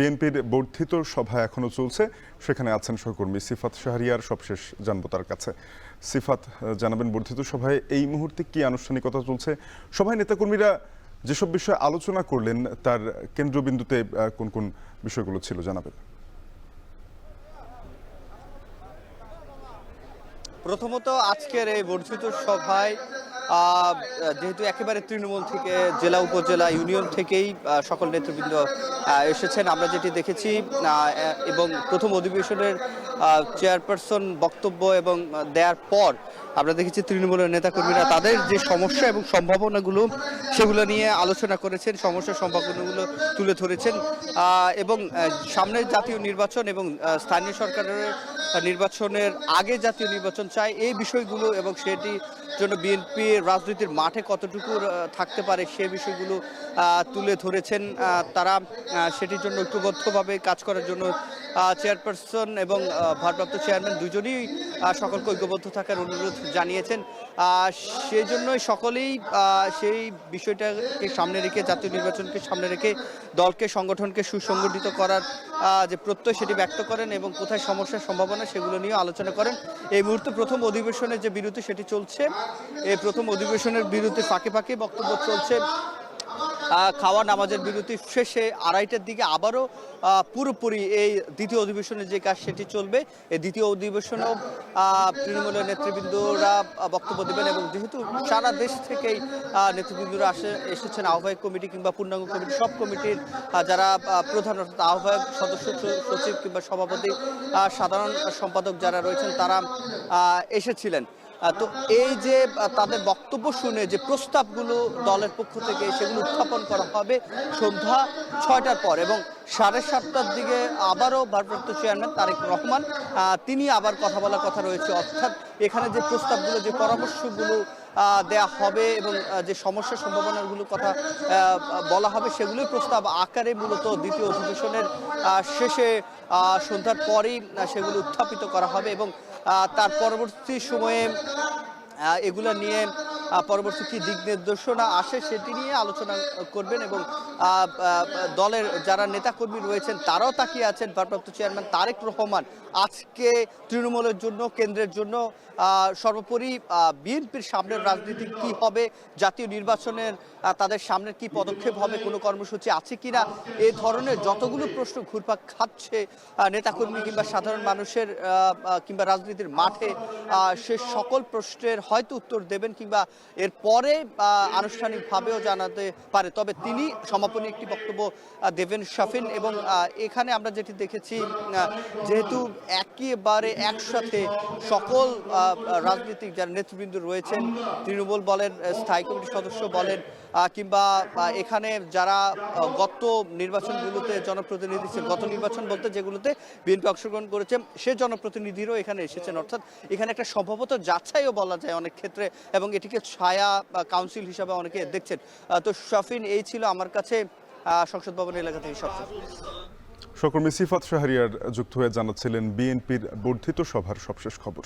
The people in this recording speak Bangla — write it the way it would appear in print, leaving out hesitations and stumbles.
বিএনপির বর্ধিত সভা এখনো চলছে, সেখানে আছেন সহকর্মী সিফাত শাহরিয়ার। সবশেষ জানবো তার কাছে। সিফাত, জানাবেন বর্ধিত সভায় এই মুহূর্তে কি আনুষ্ঠানিকতা চলছে? সভায় নেতাকর্মীরা যেসব বিষয়ে আলোচনা করলেন তার কেন্দ্রবিন্দুতে কোন কোন বিষয়গুলো ছিল জানাবেন। প্রথমত আজকের এই বর্ধিত সভায় যেহেতু একেবারে তৃণমূল থেকে জেলা উপজেলা ইউনিয়ন থেকেই সকল নেতৃবৃন্দ এসেছেন, আমরা যেটি দেখেছি এবং প্রথম অধিবেশনের চেয়ারপারসন বক্তব্য এবং দেওয়ার পর আমরা দেখেছি তৃণমূলের নেতাকর্মীরা তাদের যে সমস্যা এবং সম্ভাবনাগুলো সেগুলো নিয়ে আলোচনা করেছেন, সমস্যা সম্ভাবনাগুলো তুলে ধরেছেন এবং সামনের জাতীয় নির্বাচন এবং স্থানীয় সরকারের নির্বাচনের আগে জাতীয় নির্বাচন চাই এই বিষয়গুলো এবং সেটি জন্য বিএনপি রাজনীতির মাঠে কতটুকু থাকতে পারে সে বিষয়গুলো তুলে ধরেছেন। তারা সেটির জন্য ঐক্যবদ্ধভাবে কাজ করার জন্য চেয়ারপারসন এবং ভারপ্রাপ্ত চেয়ারম্যান দুজনেই সকলকে ঐক্যবদ্ধ থাকার অনুরোধ জানিয়েছেন। সেই জন্যই সকলেই সেই বিষয়টাকে সামনে রেখে, জাতীয় নির্বাচনকে সামনে রেখে দলকে সংগঠনকে সুসংগঠিত করার যে প্রত্যয় সেটি ব্যক্ত করেন এবং কোথায় সমস্যার সম্ভাবনা সেগুলো নিয়ে আলোচনা করেন। এই মুহূর্তে প্রথম অধিবেশনের যে বিরতি সেটি চলছে। এই প্রথম অধিবেশনের বিরতির ফাঁকে ফাঁকে বক্তব্য চলছে। খাওয়া নামাজের বিরতির শেষে 2:30টার দিকে আবারও পুরোপুরি এই দ্বিতীয় অধিবেশনের যে কাজ সেটি চলবে। এই দ্বিতীয় অধিবেশনেও তৃণমূলের নেতৃবৃন্দরা বক্তব্য দেবেন এবং যেহেতু সারা দেশ থেকেই নেতৃবৃন্দরা এসেছেন, আহ্বায়ক কমিটি কিংবা পূর্ণাঙ্গ কমিটি সব কমিটির যারা প্রধান অর্থাৎ আহ্বায়ক সদস্য সচিব কিংবা সভাপতি সাধারণ সম্পাদক যারা রয়েছেন তারা এসেছিলেন। তো এই যে তাদের বক্তব্য শুনে যে প্রস্তাবগুলো দলের পক্ষ থেকে সেগুলো উত্থাপন করা হবে সন্ধ্যা 6টার পর এবং 7:30টার দিকে আবারও ভারপ্রাপ্ত চেয়ারম্যান তারেক রহমান তিনি আবার কথা বলার কথা রয়েছে। অর্থাৎ এখানে যে প্রস্তাবগুলো যে পরামর্শগুলো দেয়া হবে এবং যে সমস্যার সম্ভাবনাগুলো কথা বলা হবে সেগুলোই প্রস্তাব আকারে মূলত দ্বিতীয় অধিবেশনের শেষে সন্ধ্যার পরেই সেগুলো উত্থাপিত করা হবে এবং তার পরবর্তী সময়ে এগুলো নিয়ে পরবর্তী কি দিক নির্দেশনা আসে সেটি নিয়ে আলোচনা করবেন এবং দলের যারা নেতাকর্মী রয়েছেন তারাও তাকিয়ে আছেন ভারপ্রাপ্ত চেয়ারম্যান তারেক রহমান আজকে তৃণমূলের জন্য, কেন্দ্রের জন্য, সর্বোপরি বিএনপির সামনের রাজনীতি কি হবে, জাতীয় নির্বাচনের তাদের সামনের কি পদক্ষেপ হবে, কোনো কর্মসূচি আছে কিনা, এই ধরনের যতগুলো প্রশ্ন ঘুরপাক খাচ্ছে নেতাকর্মী কিংবা সাধারণ মানুষের কিংবা রাজনীতির মাঠে, সে সকল প্রশ্নের হয়তো উত্তর দেবেন কিংবা এরপরে আনুষ্ঠানিকভাবেও জানাতে পারে। তবে তিনি সমাপনী একটি বক্তব্য দেবেন শাফিন এবং এখানে আমরা যেটি দেখেছি যেহেতু একেবারে একসাথে সকল রাজনৈতিক যারা নেতৃবৃন্দ রয়েছেন, তৃণমূল বলেন, স্থায়ী কমিটির সদস্য বলেন কিংবা এখানে যারা গত নির্বাচনগুলোতে জনপ্রতিনিধি ছিলেন, গত নির্বাচন বলতে যেগুলোতে বিএনপি অংশগ্রহণ করেছে সে জনপ্রতিনিধিরও এখানে এসেছেন। অর্থাৎ এখানে একটা সম্ভবত যাচাইও বলা যায় অনেক ক্ষেত্রে এবং এটিকে ছায়া কাউন্সিল হিসাবে অনেকে দেখছেন। তো শাফিন, এই ছিল আমার কাছে সংসদ ভবন এলাকা থেকে সবচেয়ে। সহকর্মী সিফাত শাহরিয়ার যুক্ত হয়ে জানাচ্ছিলেন বিএনপির বর্ধিত সভার সবশেষ খবর।